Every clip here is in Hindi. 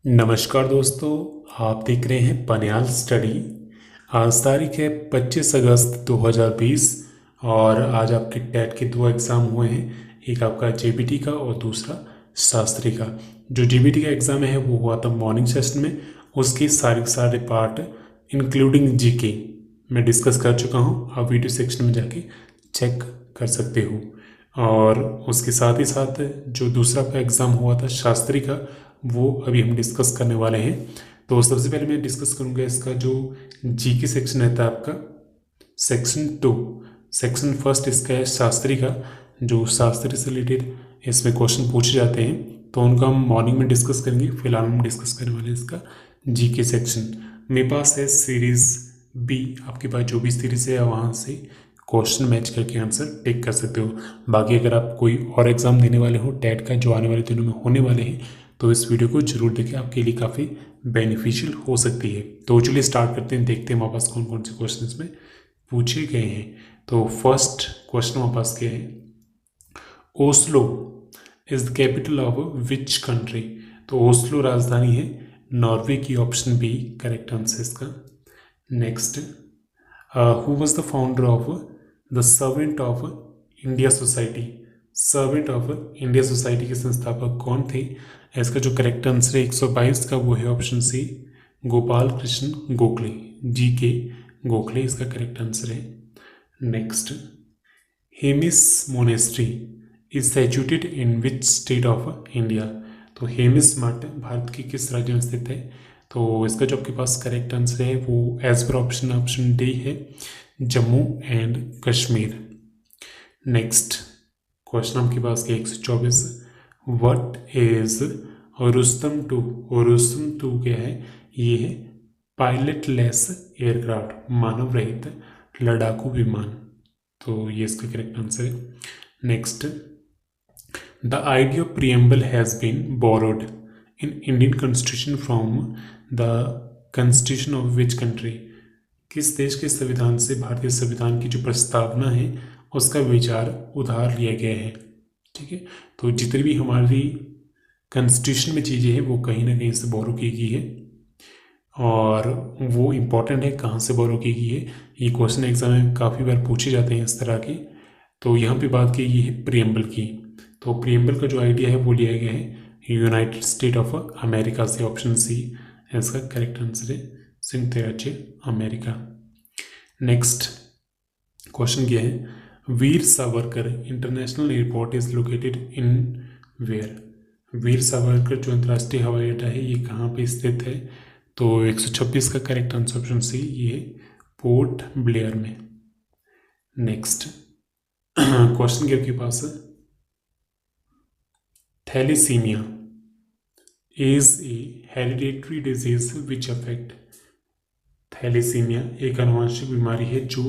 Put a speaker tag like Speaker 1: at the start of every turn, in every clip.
Speaker 1: नमस्कार दोस्तों, आप देख रहे हैं पनियाल स्टडी। आज तारीख है 25 अगस्त 2020 और आज आपके टेट के दो एग्ज़ाम हुए हैं। एक आपका जेबीटी का और दूसरा शास्त्री का। जो जेबीटी का एग्ज़ाम है वो हुआ था मॉर्निंग सेशन में। उसके सारे पार्ट इंक्लूडिंग जीके मैं डिस्कस कर चुका हूँ। आप वीडियो सेक्शन में जाके चेक कर सकते हो। और उसके साथ ही साथ जो दूसरा आपका एग्ज़ाम हुआ था शास्त्री का, वो अभी हम डिस्कस करने वाले हैं। तो सबसे पहले मैं डिस्कस करूंगा इसका जो जीके सेक्शन रहता है आपका, सेक्शन 2। सेक्शन फर्स्ट इसका है शास्त्री का। जो शास्त्री से रिलेटेड इसमें क्वेश्चन पूछे जाते हैं तो उनका हम मॉर्निंग में डिस्कस करेंगे। फिलहाल हम डिस्कस करने वाले हैं इसका जीके सेक्शन। मेरे पास है सीरीज़ बी, आपके पास जो भी सीरीज़ है वहाँ से क्वेश्चन मैच करके आंसर टिक कर सकते हो। बाकी अगर आप कोई और एग्ज़ाम देने वाले हो टेट का जो आने वाले दिनों में होने वाले हैं तो इस वीडियो को जरूर देखें, आपके लिए काफ़ी बेनिफिशियल हो सकती है। तो चलिए स्टार्ट करते हैं, देखते हैं हमारे पास कौन कौन से क्वेश्चन इसमें पूछे गए हैं। तो फर्स्ट क्वेश्चन हमारे पास क्या है, Oslo is the capital of which country. तो ओस्लो राजधानी है नॉर्वे की, ऑप्शन बी करेक्ट आंसर इसका। Next, who was the founder of the servant of India society. Servant of India society के संस्थापक कौन थे। इसका जो करेक्ट आंसर है 122 का, वो है ऑप्शन सी गोपाल कृष्ण गोखले, जी के गोखले इसका करेक्ट आंसर है। Next, Hemis monastery is situated in which state of India. तो हेमिस मठ भारत के किस राज्य में स्थित है। तो इसका जो आपके पास करेक्ट आंसर है वो एज पर ऑप्शन डी है, Jammu and Kashmir. Next question आपके पास 124, व्हाट इज रुस्तम 2। और रुस्तम 2 क्या है, ये है पायलट लेस एयरक्राफ्ट, मानव रहित लड़ाकू विमान। तो ये इसका करेक्ट आंसर है। Next, the idea preamble has been borrowed in Indian constitution from the constitution of which country. किस देश के संविधान से भारतीय संविधान की जो प्रस्तावना है उसका विचार उधार लिया गया है। ठीक है, तो जितनी भी हमारी कॉन्स्टिट्यूशन में चीज़ें हैं वो कहीं ना कहीं से बोरो की गई है, और वो इम्पॉर्टेंट है कहाँ से बोरो की गई है। ये क्वेश्चन एग्जाम में काफ़ी बार पूछे जाते हैं इस तरह के। तो यहाँ पे बात की गई है प्रियम्बल की। तो प्रियम्बल का जो आइडिया है वो लिया गया है यूनाइटेड स्टेट ऑफ अमेरिका से, ऑप्शन सी इसका करेक्ट आंसर है, संयुक्त राज्य अमेरिका। नेक्स्ट क्वेश्चन क्या है, Veer Savarkar international airport is located in where. Veer Savarkar जो अंतर्राष्ट्रीय हवाई अड्डा है ये कहाँ पे स्थित है। तो 126 का करेक्ट आंसर ऑप्शन सी, ये पोर्ट ब्लेयर में। नेक्स्ट क्वेश्चन क्या आपके पास है, thalassemia is a hereditary disease which affect. Thalassemia एक आनुवंशिक बीमारी है जो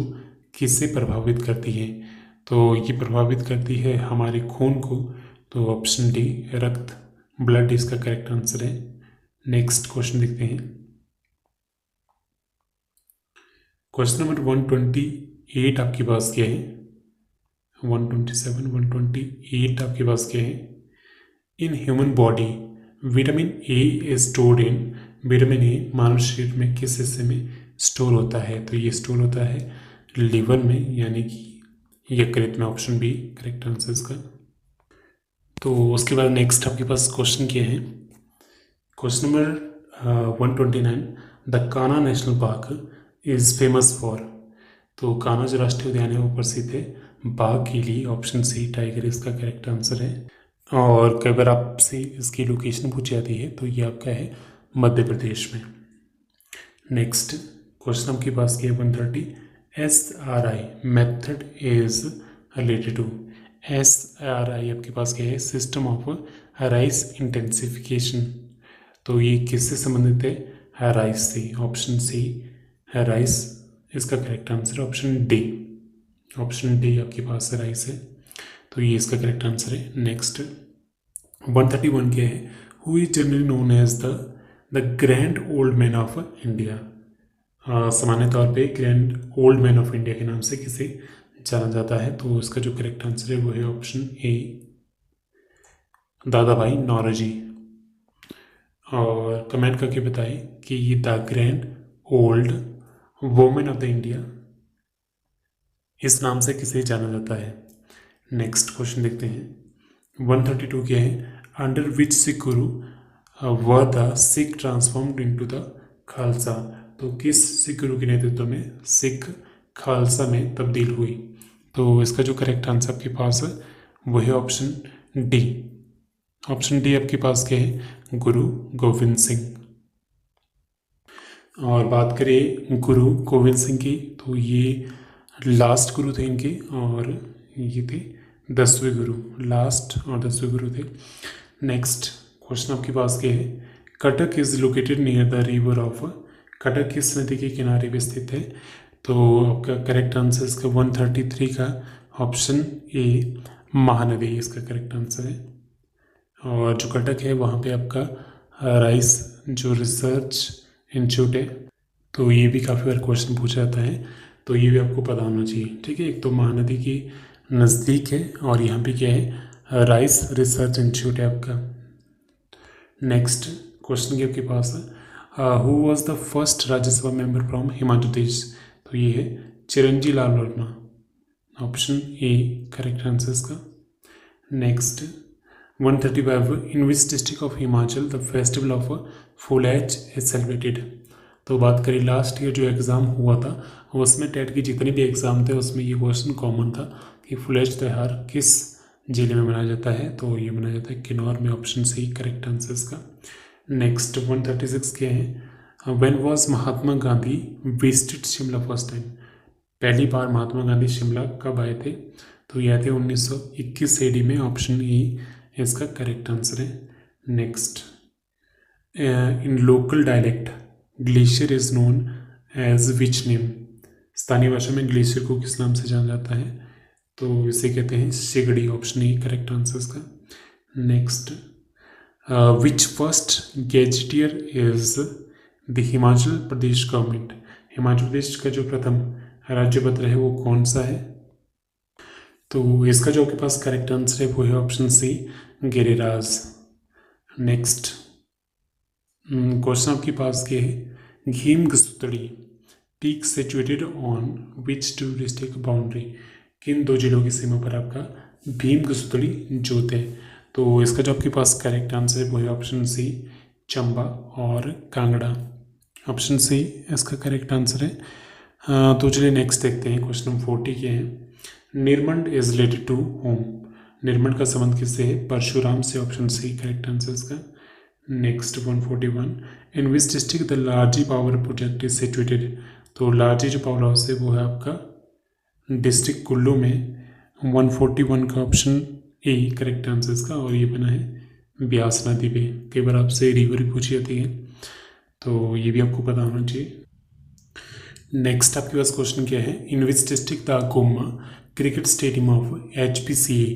Speaker 1: किससे प्रभावित करती है। तो ये प्रभावित करती है हमारे खून को। तो ऑप्शन डी रक्त, ब्लड इसका करेक्ट आंसर है। नेक्स्ट क्वेश्चन देखते हैं, क्वेश्चन नंबर 128 आपके पास क्या है, 127 128 आपके पास क्या है, in human body vitamin A is stored in. Vitamin A मानव शरीर में किस हिस्से में स्टोर होता है। तो ये स्टोर होता है लिवर में, यानी कि यकृत में, ऑप्शन बी करेक्ट आंसर इसका। तो उसके बाद नेक्स्ट आपके पास क्वेश्चन क्या है, question number 129, the Kanha national park is famous for. तो कान्हा जो राष्ट्रीय उद्यान है वो प्रसिद्ध है बाघ के लिए, ऑप्शन सी टाइगर इसका करेक्ट आंसर है। और कई बार आपसे इसकी लोकेशन पूछी जाती है तो ये आपका है मध्य प्रदेश में। नेक्स्ट क्वेश्चन आपके पास क्या है 130, SRI method is related to. SRI आपके पास क्या है, सिस्टम ऑफ राइस इंटेंसिफिकेशन। तो ये किससे संबंधित है, राइस से, ऑप्शन सी राइस इसका correct answer, option D, option D आपके पास राइस है। तो ये इसका करेक्ट आंसर है। नेक्स्ट 131 क्या है, who is generally known as the grand old man of India. सामान्य तौर पे grand old man of India के नाम से किसे जाना जाता है। तो इसका जो करेक्ट आंसर है वो है ऑप्शन ए दादा भाई नौरोजी। और कमेंट करके बताएं कि ये the grand old women of the India इस नाम से किसे जाना जाता है। नेक्स्ट क्वेश्चन देखते हैं। 132 क्या है, under which Sikh Guru were the Sikh transformed into the Khalsa. तो किस सिख गुरु के नेतृत्व में सिख खालसा में तब्दील हुई। तो इसका जो करेक्ट आंसर आपके पास है वो है ऑप्शन डी। ऑप्शन डी आपके पास क्या है, गुरु गोविंद सिंह। और बात करें गुरु गोविंद सिंह की, तो ये लास्ट गुरु थे इनके, और ये थे 10वें गुरु, लास्ट और 10वें गुरु थे। नेक्स्ट क्वेश्चन आपके पास क्या है, Cuttack is located near the river of. Cuttack किस नदी के किनारे पे स्थित है। तो आपका करेक्ट आंसर इसका 133 का ऑप्शन ए महानदी इसका करेक्ट आंसर है। और जो कटक है वहाँ पे आपका राइस जो रिसर्च इंस्टीट्यूट है, तो ये भी काफ़ी बार क्वेश्चन पूछा जाता है, तो ये भी आपको पता होना चाहिए। ठीक है, एक तो महानदी की नज़दीक है और यहाँ पे क्या है, राइस रिसर्च इंस्टीट्यूट है आपका। नेक्स्ट क्वेश्चन के आपके पास है, who was the first Rajya Sabha member from Himachal Pradesh. तो ये है Chiranji Lal Verma, option A correct answer इसका। Next 135, in which district of Himachal the festival of Phulech is celebrated. तो बात करें लास्ट ईयर जो एग्ज़ाम हुआ था उसमें टेट के जितने भी एग्ज़ाम थे उसमें ये क्वेश्चन कॉमन था कि फुलेज त्यौहार किस जिले में मनाया जाता है। तो ये मनाया जाता है किन्नौर में, ऑप्शन सी करेक्ट आंसर इसका। नेक्स्ट 136 के हैं, when was Mahatma Gandhi visited Shimla first time. पहली बार महात्मा गांधी शिमला कब आए थे। तो ये आए थे 1921 AD में, ऑप्शन ई इसका करेक्ट आंसर है। Next in local dialect glacier is known as which name. स्थानीय भाषा में ग्लेशियर को किस नाम से जाना जाता है। तो इसे कहते हैं सिगड़ी, ऑप्शन ई करेक्ट आंसर इसका। Next which first gazetteer is the Himachal Pradesh government. Himachal Pradesh का जो प्रथम राज्य पत्र है वो कौन सा है। तो इसका जो आपके पास करेक्ट आंसर है वो है option C Giriraj. Next question आपके पास क्या है, Ghim Gasutri peak situated on which two district boundary. किन दो जिलों की सीमा पर आपका भीम गसुतड़ी जोत है। तो इसका जो आपके पास करेक्ट आंसर है वो है ऑप्शन सी चंबा और कांगड़ा, ऑप्शन सी इसका करेक्ट आंसर है। तो चलिए नेक्स्ट देखते हैं, क्वेश्चन नंबर 40 के हैं, Nirmand is related to home. Nirmand का संबंध किससे है, परशुराम से, ऑप्शन सी करेक्ट आंसर इसका। Next 141, in which district the Larji power project is situated. तो लारजी जो पावर हाउस है वो है आपका डिस्ट्रिक्ट कुल्लू में, 141 का ऑप्शन ए करेक्ट आंसर इसका। और ये बना है ब्यास नदी पे, कई बार आपसे रिवर भी पूछी जाती है, तो ये भी आपको पता होना चाहिए। नेक्स्ट आपके पास क्वेश्चन क्या है, in which district the Goma cricket stadium of HPCA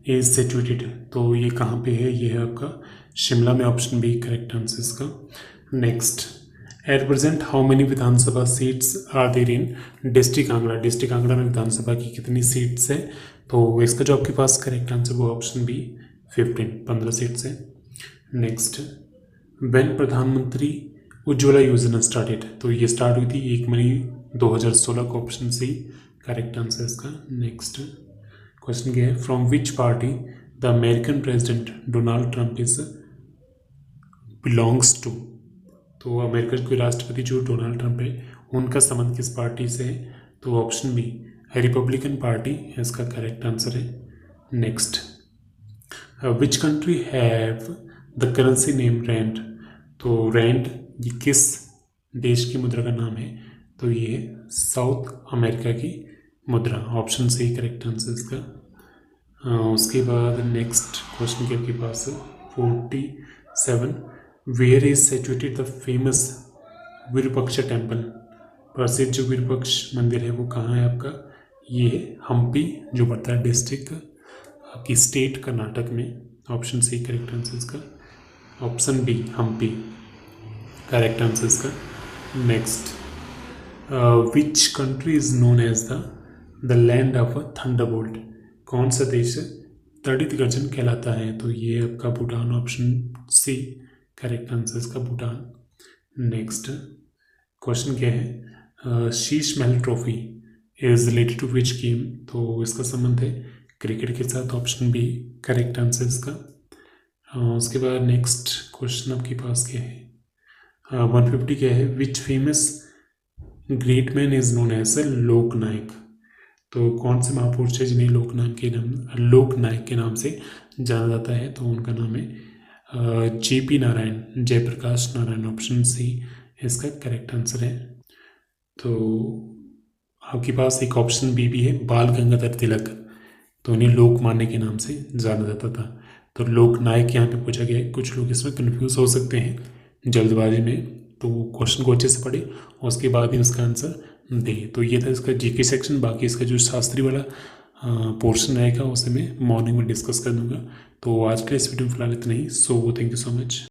Speaker 1: is situated. तो ये कहाँ पे है, ये है आपका शिमला में, ऑप्शन बी करेक्ट आंसर इसका। Next at present how many विधानसभा seats are there in district Kangra. District Kangra में विधानसभा की कितनी सीट्स है। तो इसका जो आपके पास करेक्ट आंसर वो ऑप्शन बी 15 सीट्स है। नेक्स्ट व्हेन प्रधानमंत्री उज्ज्वला योजना स्टार्टेड। तो ये स्टार्ट हुई थी 1 मई 2016 को, ऑप्शन सी करेक्ट आंसर इसका। नेक्स्ट क्वेश्चन क्या है, from which party the American president Donald Trump is belongs to. तो अमेरिका के राष्ट्रपति जो डोनाल्ड ट्रंप है उनका संबंध किस पार्टी से है। तो ऑप्शन बी रिपब्लिकन पार्टी इसका करेक्ट आंसर है। Next which country have the currency name rand. तो रैंड ये किस देश की मुद्रा का नाम है। तो ये साउथ अमेरिका की मुद्रा, ऑप्शन सी करेक्ट आंसर इसका। उसके बाद नेक्स्ट क्वेश्चन के आपके पास 47, where is situated the famous Virupaksha temple. प्रसिद्ध जो विरूपाक्ष मंदिर है वो कहाँ है आपका, ये हम्पी जो पड़ता है डिस्ट्रिक्ट आपकी स्टेट कर्नाटक में, ऑप्शन सी करेक्ट आंसर इसका। Option B Hampi correct answer इसका। Next which country is known as the land of thunderbolt. कौन सा देश तड़ित गर्जन कहलाता है। तो ये आपका Bhutan, option C correct answer इसका भूटान। नेक्स्ट क्वेश्चन क्या है, Sheesh Mahal trophy is related to which game, तो इसका संबंध है क्रिकेट के साथ, ऑप्शन बी करेक्ट आंसर इसका। उसके बाद नेक्स्ट क्वेश्चन आपके पास क्या है, 150 क्या है, which famous great man is known as a Loknayak, तो कौन से महापुरुष है जिन्हें लोकनायक के नाम से जाना जाता है, तो उनका नाम है JP Narayan, Jayaprakash Narayan, option C इसका करेक्ट आंसर है। तो आपके पास एक ऑप्शन बी भी है, बाल गंगाधर तिलक, तो उन्हें लोकमान्य के नाम से जाना जाता था। तो लोकनायक यहाँ पे पूछा गया है, कुछ लोग इसमें कंफ्यूज हो सकते हैं जल्दबाजी में, तो क्वेश्चन को अच्छे से पढ़े और उसके बाद ही उसका आंसर दे। तो ये था इसका जीके सेक्शन, बाकी इसका जो शास्त्री वाला पोर्शन रहेगा उसे मैं मॉर्निंग में डिस्कस कर दूंगा। तो आज के इस वीडियो में फिलहाल इतना ही। So thank you so much.